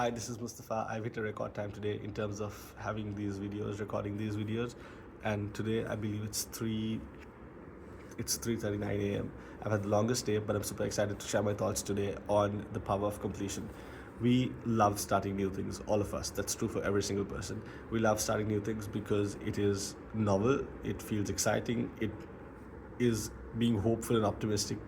Hi, this is Mustafa. I've hit a record time today in terms of having these videos, recording these videos, and today I believe it's 3:39 a.m. I've had the longest day, but I'm super excited to share my thoughts today on the power of completion. We love starting new things, all of us. That's true for every single person. We love starting new things because it is novel, it feels exciting, it is being hopeful and optimistic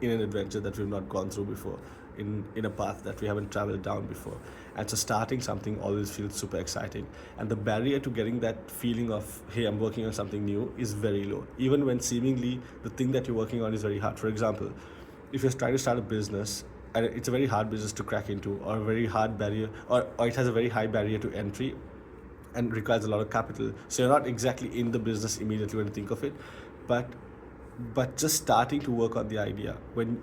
in an adventure that we've not gone through before, in a path that we haven't traveled down before. And so starting something always feels super exciting, and the barrier to getting that feeling of, hey, I'm working on something new, is very low, even when seemingly the thing that you're working on is very hard. For example, if you're trying to start a business and it's a very hard business to crack into, or a very hard barrier, or it has a very high barrier to entry and requires a lot of capital, so you're not exactly in the business immediately when you think of it, but just starting to work on the idea, when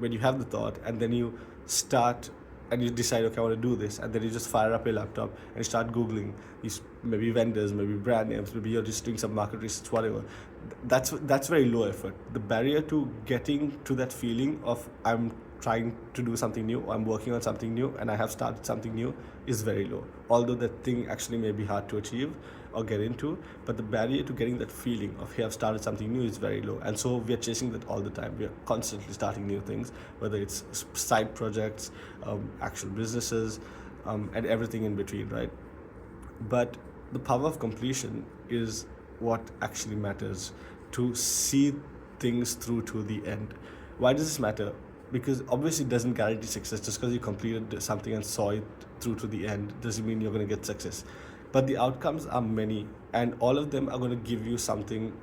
you have the thought and then you start and you decide, okay, I want to do this, and then you just fire up your laptop and you start googling these, maybe vendors, maybe brand names, maybe you're just doing some market research, whatever. That's very low effort. The barrier to getting to that feeling of, I'm trying to do something new, I'm working on something new, and I have started something new, is very low. Although that thing actually may be hard to achieve or get into, but the barrier to getting that feeling of, hey, I've started something new, is very low. And so we are chasing that all the time. We are constantly starting new things, whether it's side projects, actual businesses, and everything in between, right? But the power of completion is what actually matters, to see things through to the end. Why does this matter? Because obviously it doesn't guarantee success. Just because you completed something and saw it through to the end doesn't mean you're going to get success. But the outcomes are many, and all of them are going to give you something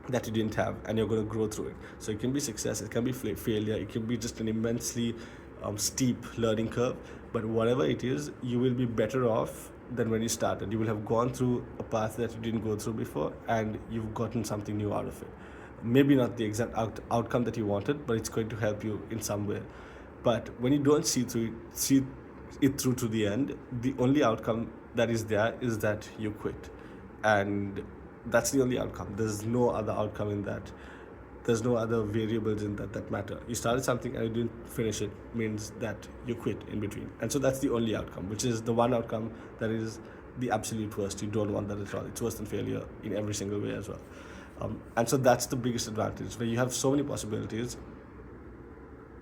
that you didn't have, and you're going to grow through it. So it can be success, it can be failure, it can be just an immensely steep learning curve. But whatever it is, you will be better off than when you started. You will have gone through a path that you didn't go through before, and you've gotten something new out of it. Maybe not the exact outcome that you wanted, but it's going to help you in some way. But when you don't see it through to the end, the only outcome that is there is that you quit. And that's the only outcome. There's no other outcome in that. There's no other variables in that matter. You started something and you didn't finish it, means that you quit in between. And so that's the only outcome, which is the one outcome that is the absolute worst. You don't want that at all. It's worse than failure in every single way as well. And so that's the biggest advantage, where you have so many possibilities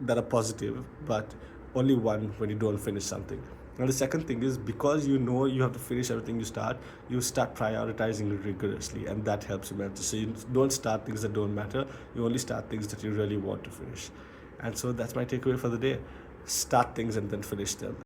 that are positive, but only one when you don't finish something. And the second thing is, because you know you have to finish everything you start prioritizing rigorously, and that helps you manage. So you don't start things that don't matter, you only start things that you really want to finish. And so that's my takeaway for the day. Start things and then finish them.